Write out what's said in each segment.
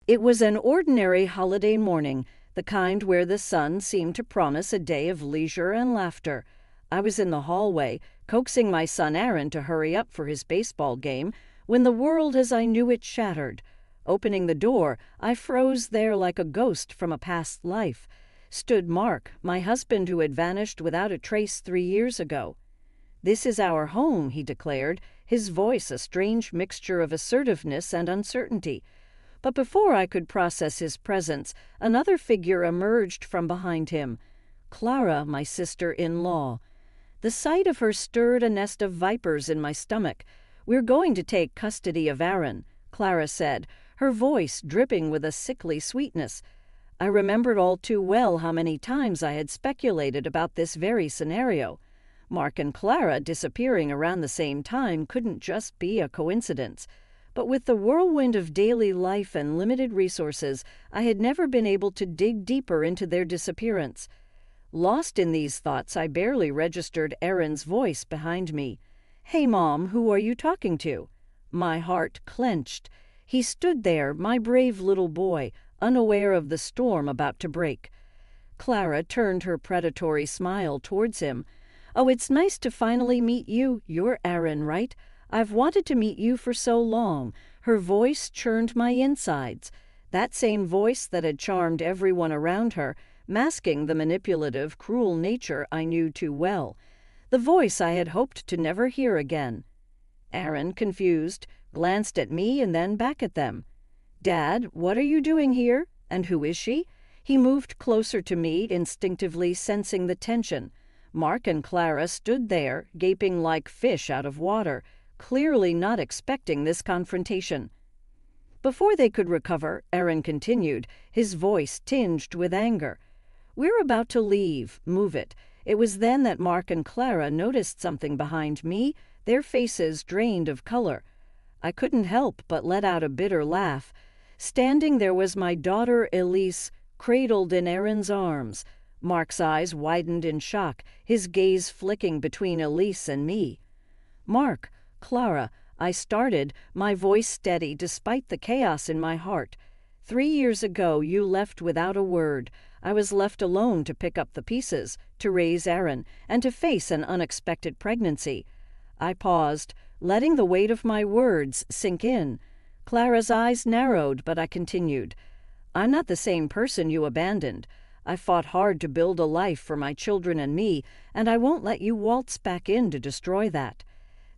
It was an ordinary holiday morning, the kind where the sun seemed to promise a day of leisure and laughter. I was in the hallway, coaxing my son Aaron to hurry up for his baseball game, when the world as I knew it shattered. Opening the door, I froze there like a ghost from a past life. Stood Mark, my husband who had vanished without a trace 3 years ago. "This is our home," he declared, his voice a strange mixture of assertiveness and uncertainty. But before I could process his presence, another figure emerged from behind him. Clara, my sister-in-law. The sight of her stirred a nest of vipers in my stomach. "We're going to take custody of Aaron," Clara said, her voice dripping with a sickly sweetness. I remembered all too well how many times I had speculated about this very scenario. Mark and Clara disappearing around the same time couldn't just be a coincidence. But with the whirlwind of daily life and limited resources, I had never been able to dig deeper into their disappearance. Lost in these thoughts, I barely registered Aaron's voice behind me. "Hey, Mom, who are you talking to?" My heart clenched. He stood there, my brave little boy, unaware of the storm about to break. Clara turned her predatory smile towards him. "Oh, it's nice to finally meet you. You're Aaron, right? I've wanted to meet you for so long." Her voice churned my insides. That same voice that had charmed everyone around her, masking the manipulative, cruel nature I knew too well. The voice I had hoped to never hear again. Aaron, confused, glanced at me and then back at them. "Dad, what are you doing here? And who is she?" He moved closer to me, instinctively sensing the tension. Mark and Clara stood there, gaping like fish out of water, clearly not expecting this confrontation. Before they could recover, Aaron continued, his voice tinged with anger. "We're about to leave. Move it." It was then that Mark and Clara noticed something behind me, their faces drained of color. I couldn't help but let out a bitter laugh. Standing there was my daughter Elise, cradled in Aaron's arms. Mark's eyes widened in shock, his gaze flicking between Elise and me. "Mark, Clara," I started, my voice steady despite the chaos in my heart. "3 years ago you left without a word. I was left alone to pick up the pieces, to raise Aaron, and to face an unexpected pregnancy." I paused, letting the weight of my words sink in. Clara's eyes narrowed, but I continued. "I'm not the same person you abandoned. I fought hard to build a life for my children and me, and I won't let you waltz back in to destroy that."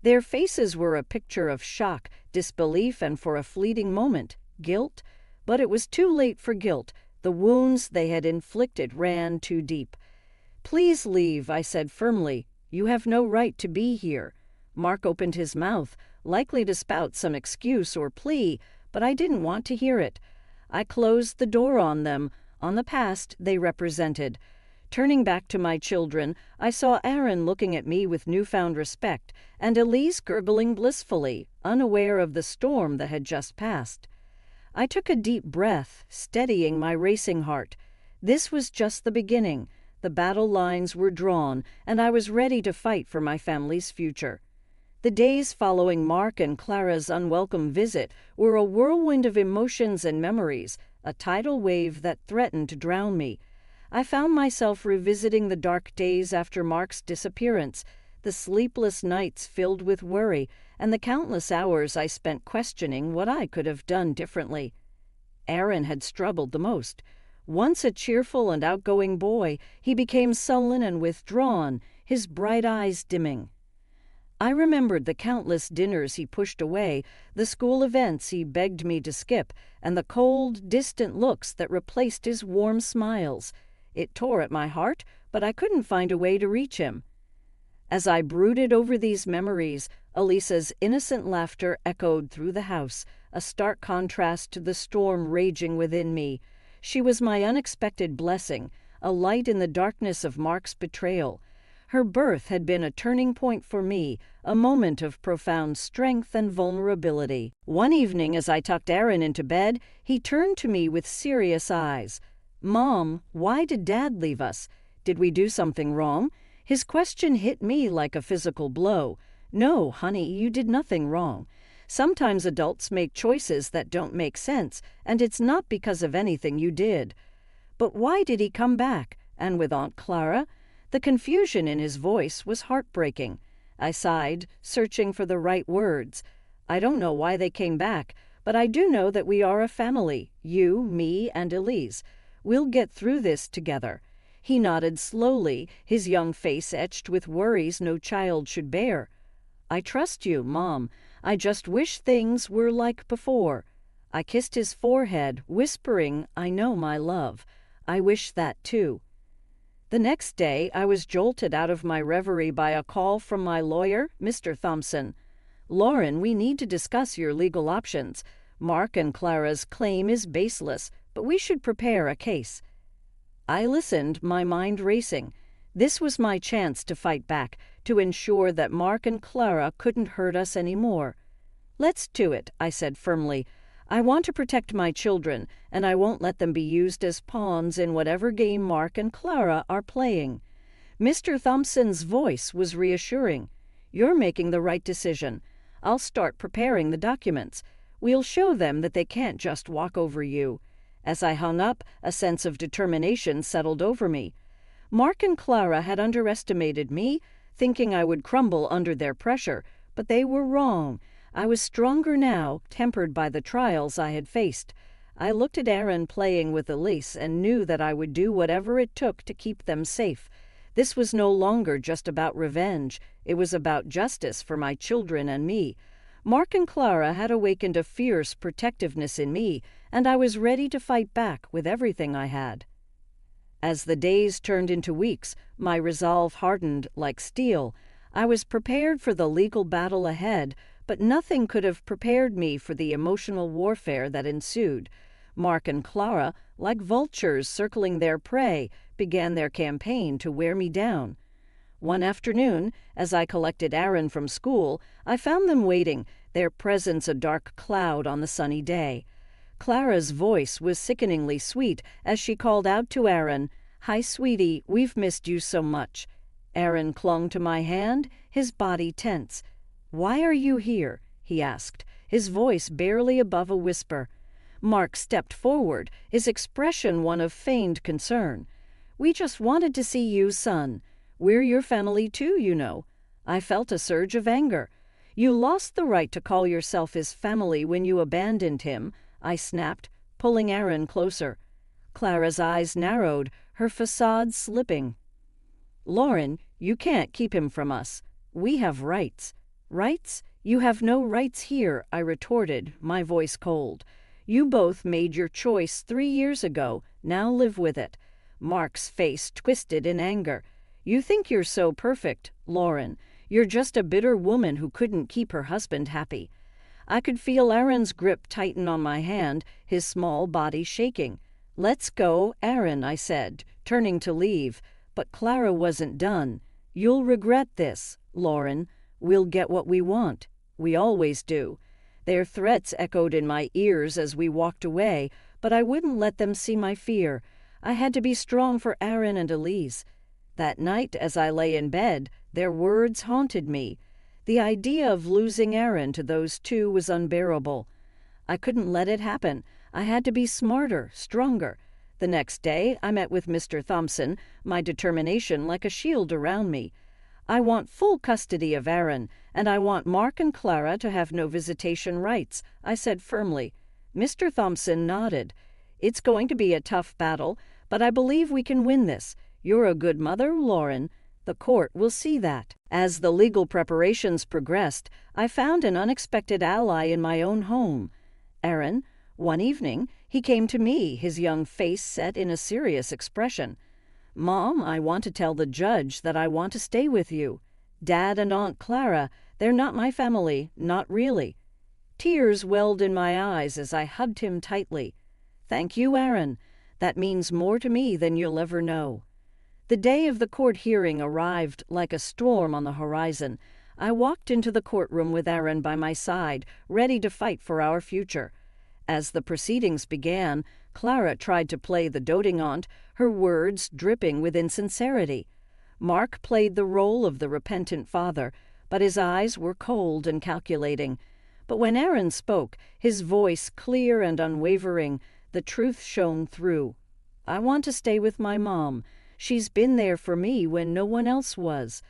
Their faces were a picture of shock, disbelief, and for a fleeting moment, guilt. But it was too late for guilt. The wounds they had inflicted ran too deep. "Please leave," I said firmly. "You have no right to be here." Mark opened his mouth, likely to spout some excuse or plea, but I didn't want to hear it. I closed the door on them, on the past they represented. Turning back to my children, I saw Aaron looking at me with newfound respect, and Elise gurgling blissfully, unaware of the storm that had just passed. I took a deep breath, steadying my racing heart. This was just the beginning. The battle lines were drawn, and I was ready to fight for my family's future. The days following Mark and Clara's unwelcome visit were a whirlwind of emotions and memories, a tidal wave that threatened to drown me. I found myself revisiting the dark days after Mark's disappearance, the sleepless nights filled with worry, and the countless hours I spent questioning what I could have done differently. Aaron had struggled the most. Once a cheerful and outgoing boy, he became sullen and withdrawn, his bright eyes dimming. I remembered the countless dinners he pushed away, the school events he begged me to skip, and the cold, distant looks that replaced his warm smiles. It tore at my heart, but I couldn't find a way to reach him. As I brooded over these memories, Elisa's innocent laughter echoed through the house, a stark contrast to the storm raging within me. She was my unexpected blessing, a light in the darkness of Mark's betrayal. Her birth had been a turning point for me, a moment of profound strength and vulnerability. One evening, as I tucked Aaron into bed, he turned to me with serious eyes. "Mom, why did Dad leave us? Did we do something wrong?" His question hit me like a physical blow. "No, honey, you did nothing wrong." Sometimes adults make choices that don't make sense, and it's not because of anything you did. But why did he come back? And with Aunt Clara? The confusion in his voice was heartbreaking. I sighed, searching for the right words. I don't know why they came back, but I do know that we are a family, you, me, and Elise. We'll get through this together. He nodded slowly, his young face etched with worries no child should bear. I trust you, Mom. I just wish things were like before. I kissed his forehead, whispering, I know my love. I wish that too. The next day, I was jolted out of my reverie by a call from my lawyer, Mr. Thompson. Lauren, we need to discuss your legal options. Mark and Clara's claim is baseless, but we should prepare a case. I listened, my mind racing. This was my chance to fight back, to ensure that Mark and Clara couldn't hurt us anymore. Let's do it, I said firmly. I want to protect my children, and I won't let them be used as pawns in whatever game Mark and Clara are playing. Mr. Thompson's voice was reassuring. You're making the right decision. I'll start preparing the documents. We'll show them that they can't just walk over you. As I hung up, a sense of determination settled over me. Mark and Clara had underestimated me, thinking I would crumble under their pressure, but they were wrong. I was stronger now, tempered by the trials I had faced. I looked at Aaron playing with Elise and knew that I would do whatever it took to keep them safe. This was no longer just about revenge. It was about justice for my children and me. Mark and Clara had awakened a fierce protectiveness in me, and I was ready to fight back with everything I had. As the days turned into weeks, my resolve hardened like steel. I was prepared for the legal battle ahead, but nothing could have prepared me for the emotional warfare that ensued. Mark and Clara, like vultures circling their prey, began their campaign to wear me down. One afternoon, as I collected Aaron from school, I found them waiting, their presence a dark cloud on the sunny day. Clara's voice was sickeningly sweet as she called out to Aaron, "Hi, sweetie, we've missed you so much." Aaron clung to my hand, his body tense. "Why are you here?" he asked, his voice barely above a whisper. Mark stepped forward, his expression one of feigned concern. "We just wanted to see you, son. We're your family too, you know." I felt a surge of anger. "You lost the right to call yourself his family when you abandoned him," I snapped, pulling Aaron closer. Clara's eyes narrowed, her facade slipping. "Lauren, you can't keep him from us. We have rights." "Rights? You have no rights here," I retorted, my voice cold. "You both made your choice 3 years ago. Now live with it." Mark's face twisted in anger. "You think you're so perfect, Lauren. You're just a bitter woman who couldn't keep her husband happy." I could feel Aaron's grip tighten on my hand, his small body shaking. "Let's go, Aaron," I said, turning to leave. But Clara wasn't done. "You'll regret this, Lauren. We'll get what we want. We always do." Their threats echoed in my ears as we walked away, but I wouldn't let them see my fear. I had to be strong for Aaron and Elise. That night, as I lay in bed, their words haunted me. The idea of losing Aaron to those two was unbearable. I couldn't let it happen. I had to be smarter, stronger. The next day, I met with Mr. Thompson, my determination like a shield around me. "I want full custody of Aaron, and I want Mark and Clara to have no visitation rights," I said firmly. Mr. Thompson nodded. "It's going to be a tough battle, but I believe we can win this. You're a good mother, Lauren. The court will see that." As the legal preparations progressed, I found an unexpected ally in my own home. Aaron. One evening, he came to me, his young face set in a serious expression. "Mom, I want to tell the judge that I want to stay with you. Dad and Aunt Clara, they're not my family, not really." Tears welled in my eyes as I hugged him tightly. "Thank you, Aaron. That means more to me than you'll ever know." The day of the court hearing arrived like a storm on the horizon. I walked into the courtroom with Aaron by my side, ready to fight for our future. As the proceedings began, Clara tried to play the doting aunt, her words dripping with insincerity. Mark played the role of the repentant father, but his eyes were cold and calculating. But when Aaron spoke, his voice clear and unwavering, the truth shone through. I want to stay with my mom. She's been there for me when no one else was.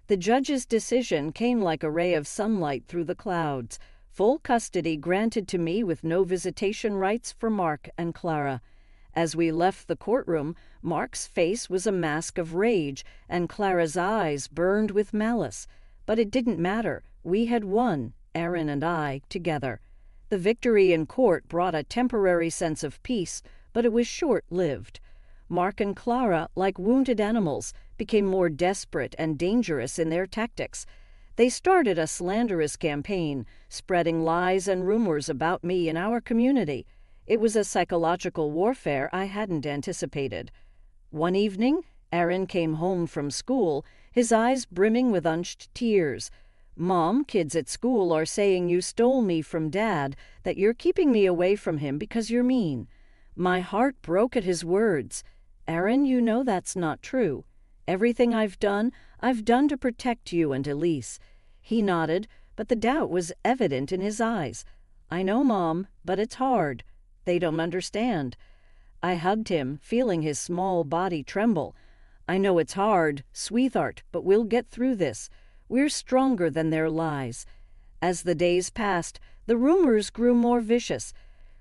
The judge's decision came like a ray of sunlight through the clouds. Full custody granted to me with no visitation rights for Mark and Clara. As we left the courtroom, Mark's face was a mask of rage, and Clara's eyes burned with malice. But it didn't matter. We had won, Aaron and I, together. The victory in court brought a temporary sense of peace, but it was short-lived. Mark and Clara, like wounded animals, became more desperate and dangerous in their tactics. They started a slanderous campaign, spreading lies and rumors about me in our community. It was a psychological warfare I hadn't anticipated. One evening, Aaron came home from school, his eyes brimming with unshed tears. "Mom, kids at school are saying you stole me from Dad, that you're keeping me away from him because you're mean." My heart broke at his words. "Aaron, you know that's not true. Everything I've done to protect you and Elise." He nodded, but the doubt was evident in his eyes. "I know, Mom, but it's hard. They don't understand." I hugged him, feeling his small body tremble. "I know it's hard, sweetheart, but we'll get through this. We're stronger than their lies." As the days passed, the rumors grew more vicious.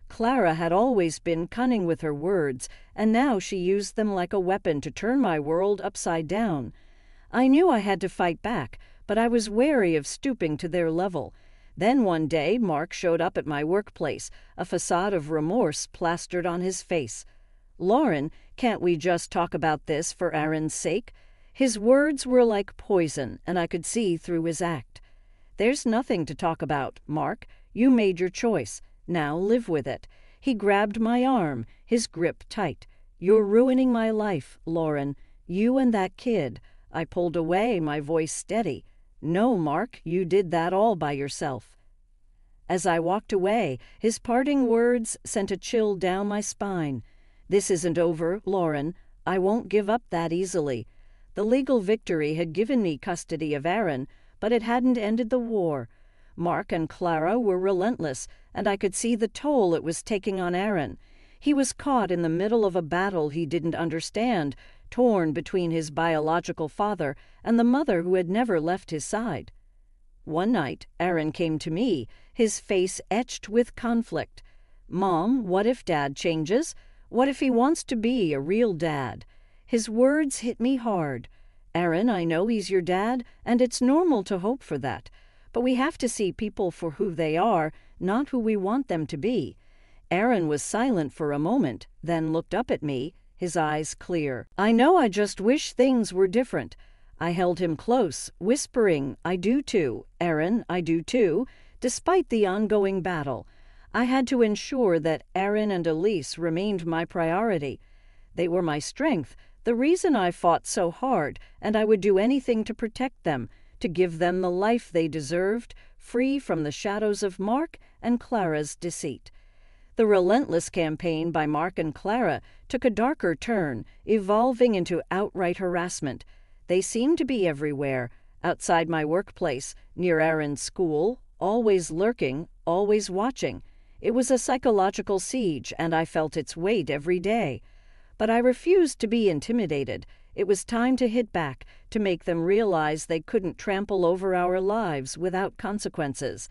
Clara had always been cunning with her words, and now she used them like a weapon to turn my world upside down. I knew I had to fight back, but I was wary of stooping to their level. Then one day Mark showed up at my workplace, a facade of remorse plastered on his face. "Lauren, can't we just talk about this for Aaron's sake?" His words were like poison, and I could see through his act. "There's nothing to talk about, Mark. You made your choice. Now live with it." He grabbed my arm, his grip tight. "You're ruining my life, Lauren. You and that kid." I pulled away, my voice steady. "No, Mark, you did that all by yourself." As I walked away, his parting words sent a chill down my spine. "This isn't over, Lauren. I won't give up that easily." The legal victory had given me custody of Aaron, but it hadn't ended the war. Mark and Clara were relentless, and I could see the toll it was taking on Aaron. He was caught in the middle of a battle he didn't understand, torn between his biological father and the mother who had never left his side. One night, Aaron came to me, his face etched with conflict. "Mom, what if Dad changes? What if he wants to be a real dad?" His words hit me hard. "Aaron, I know he's your dad, and it's normal to hope for that. But we have to see people for who they are, not who we want them to be." Aaron was silent for a moment, then looked up at me, his eyes clear. "I know, I just wish things were different." I held him close, whispering, "I do too, Aaron, I do too." Despite the ongoing battle, I had to ensure that Aaron and Elise remained my priority. They were my strength, the reason I fought so hard, and I would do anything to protect them, to give them the life they deserved, free from the shadows of Mark and Clara's deceit. The relentless campaign by Mark and Clara took a darker turn, evolving into outright harassment. They seemed to be everywhere, outside my workplace, near Aaron's school, always lurking, always watching. It was a psychological siege, and I felt its weight every day. But I refused to be intimidated. It was time to hit back, to make them realize they couldn't trample over our lives without consequences.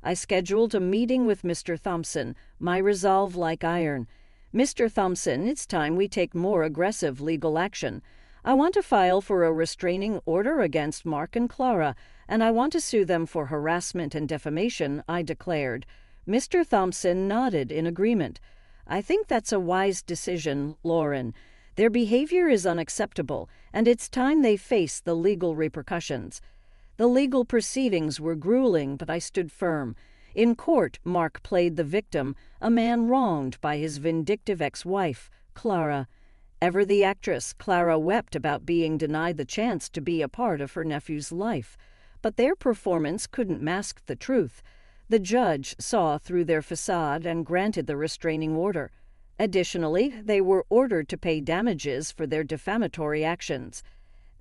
I scheduled a meeting with Mr. Thompson, my resolve like iron. "Mr. Thompson, it's time we take more aggressive legal action. I want to file for a restraining order against Mark and Clara, and I want to sue them for harassment and defamation," I declared. Mr. Thompson nodded in agreement. "I think that's a wise decision, Lauren. Their behavior is unacceptable, and it's time they face the legal repercussions." The legal proceedings were grueling, but I stood firm. In court, Mark played the victim, a man wronged by his vindictive ex-wife, Clara. Ever the actress, Clara wept about being denied the chance to be a part of her nephew's life. But their performance couldn't mask the truth. The judge saw through their facade and granted the restraining order. Additionally, they were ordered to pay damages for their defamatory actions.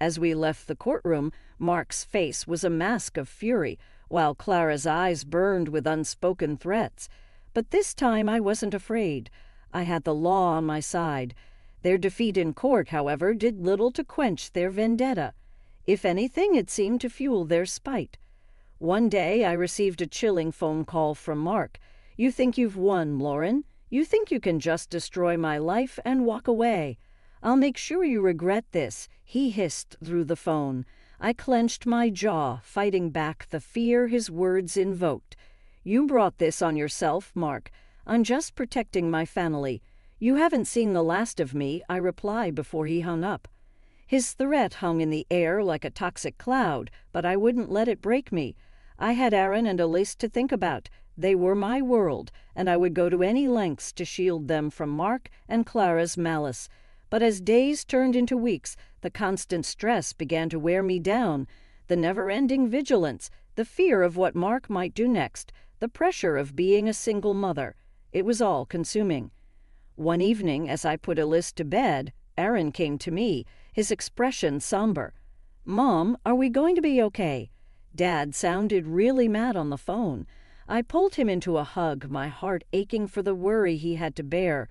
As we left the courtroom, Mark's face was a mask of fury. while Clara's eyes burned with unspoken threats. But this time I wasn't afraid. I had the law on my side. Their defeat in court, however, did little to quench their vendetta. If anything, it seemed to fuel their spite. One day I received a chilling phone call from Mark. "You think you've won, Lauren. You think you can just destroy my life and walk away. I'll make sure you regret this," he hissed through the phone. I clenched my jaw, fighting back the fear his words invoked. "You brought this on yourself, Mark. I'm just protecting my family. You haven't seen the last of me," I replied before he hung up. His threat hung in the air like a toxic cloud, but I wouldn't let it break me. I had Aaron and Elise to think about. They were my world, and I would go to any lengths to shield them from Mark and Clara's malice. But as days turned into weeks, the constant stress began to wear me down. The never-ending vigilance, the fear of what Mark might do next, the pressure of being a single mother. It was all consuming. One evening, as I put Elise to bed, Aaron came to me, his expression somber. "Mom, are we going to be okay?" Dad sounded really mad on the phone. I pulled him into a hug, my heart aching for the worry he had to bear.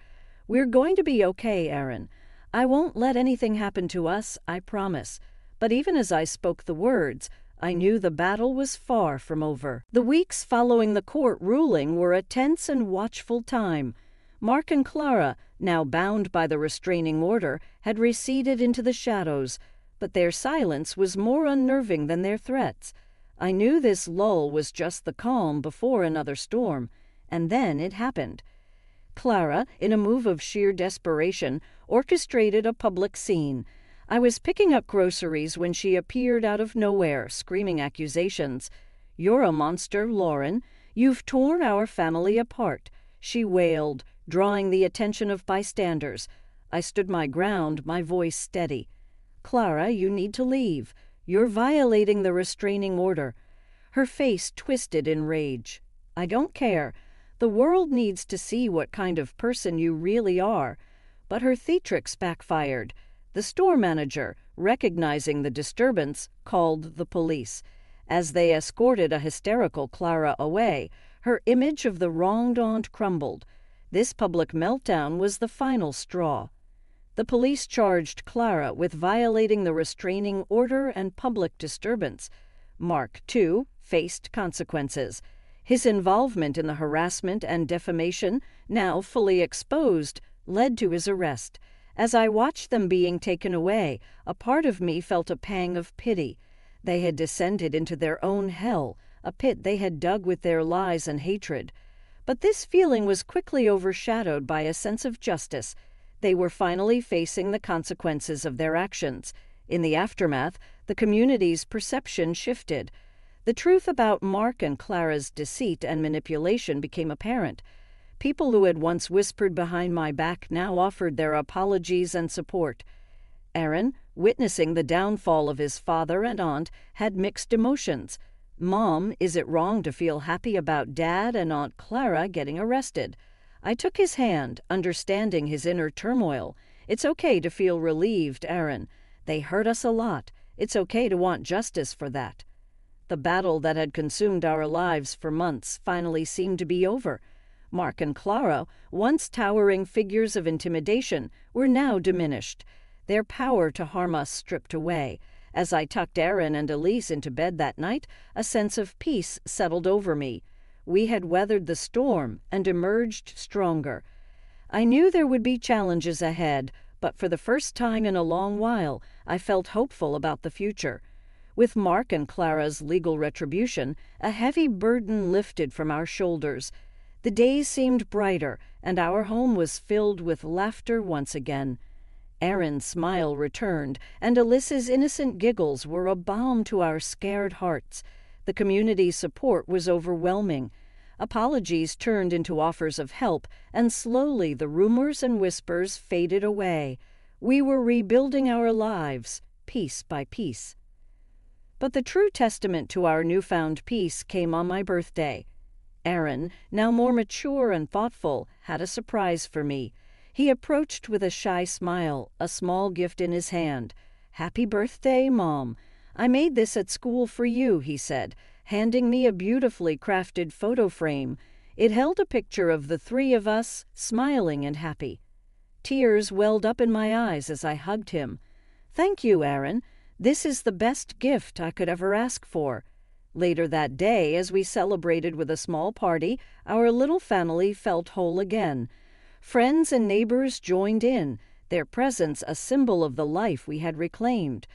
"We're going to be okay, Aaron. I won't let anything happen to us, I promise." But even as I spoke the words, I knew the battle was far from over. The weeks following the court ruling were a tense and watchful time. Mark and Clara, now bound by the restraining order, had receded into the shadows, but their silence was more unnerving than their threats. I knew this lull was just the calm before another storm, and then it happened. Clara, in a move of sheer desperation, orchestrated a public scene. I was picking up groceries when she appeared out of nowhere, screaming accusations. "You're a monster, Lauren. You've torn our family apart," she wailed, drawing the attention of bystanders. I stood my ground, my voice steady. "Clara, you need to leave. You're violating the restraining order." Her face twisted in rage. "I don't care. The world needs to see what kind of person you really are." But her theatrics backfired. The store manager, recognizing the disturbance, called the police. As they escorted a hysterical Clara away, her image of the wronged aunt crumbled. This public meltdown was the final straw. The police charged Clara with violating the restraining order and public disturbance. Mark, too, faced consequences. His involvement in the harassment and defamation, now fully exposed, led to his arrest. As I watched them being taken away, a part of me felt a pang of pity. They had descended into their own hell, a pit they had dug with their lies and hatred. But this feeling was quickly overshadowed by a sense of justice. They were finally facing the consequences of their actions. In the aftermath, the community's perception shifted. The truth about Mark and Clara's deceit and manipulation became apparent. People who had once whispered behind my back now offered their apologies and support. Aaron, witnessing the downfall of his father and aunt, had mixed emotions. "Mom, is it wrong to feel happy about Dad and Aunt Clara getting arrested?" I took his hand, understanding his inner turmoil. "It's okay to feel relieved, Aaron. They hurt us a lot. It's okay to want justice for that." The battle that had consumed our lives for months finally seemed to be over. Mark and Clara, once towering figures of intimidation, were now diminished, their power to harm us stripped away. As I tucked Aaron and Elise into bed that night, a sense of peace settled over me. We had weathered the storm and emerged stronger. I knew there would be challenges ahead, but for the first time in a long while, I felt hopeful about the future. With Mark and Clara's legal retribution, a heavy burden lifted from our shoulders. The days seemed brighter, and our home was filled with laughter once again. Aaron's smile returned, and Elise's innocent giggles were a balm to our scared hearts. The community's support was overwhelming. Apologies turned into offers of help, and slowly the rumors and whispers faded away. We were rebuilding our lives, piece by piece. But the true testament to our newfound peace came on my birthday. Aaron, now more mature and thoughtful, had a surprise for me. He approached with a shy smile, a small gift in his hand. "Happy birthday, Mom. I made this at school for you," he said. handing me a beautifully crafted photo frame. It held a picture of the three of us, smiling and happy. Tears welled up in my eyes as I hugged him. "Thank you, Aaron. This is the best gift I could ever ask for." Later that day, as we celebrated with a small party, our little family felt whole again. Friends and neighbors joined in, their presence a symbol of the life we had reclaimed.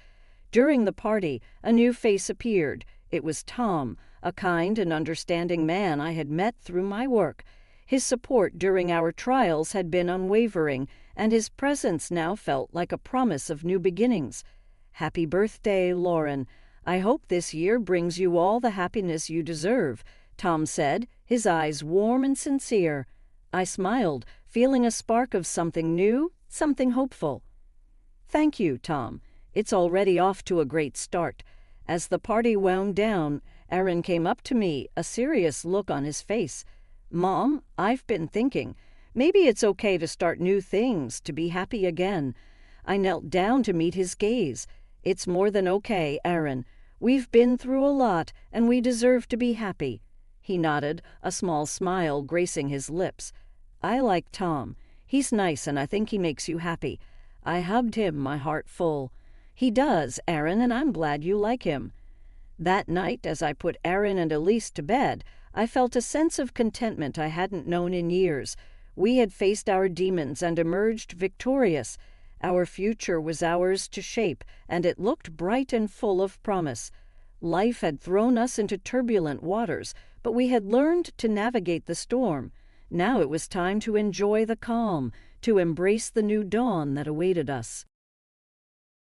During the party, a new face appeared. It was Tom, a kind and understanding man I had met through my work. His support during our trials had been unwavering, and his presence now felt like a promise of new beginnings. "Happy birthday, Lauren. I hope this year brings you all the happiness you deserve," Tom said, his eyes warm and sincere. I smiled, feeling a spark of something new, something hopeful. "Thank you, Tom. It's already off to a great start." As the party wound down, Aaron came up to me, a serious look on his face. "Mom, I've been thinking. Maybe it's okay to start new things, to be happy again." I knelt down to meet his gaze. "It's more than okay, Aaron. We've been through a lot, and we deserve to be happy." He nodded, a small smile gracing his lips. "I like Tom. He's nice, and I think he makes you happy." I hugged him, my heart full. "He does, Aaron, and I'm glad you like him." That night, as I put Aaron and Elise to bed, I felt a sense of contentment I hadn't known in years. We had faced our demons and emerged victorious. Our future was ours to shape, and it looked bright and full of promise. Life had thrown us into turbulent waters, but we had learned to navigate the storm. Now it was time to enjoy the calm, to embrace the new dawn that awaited us.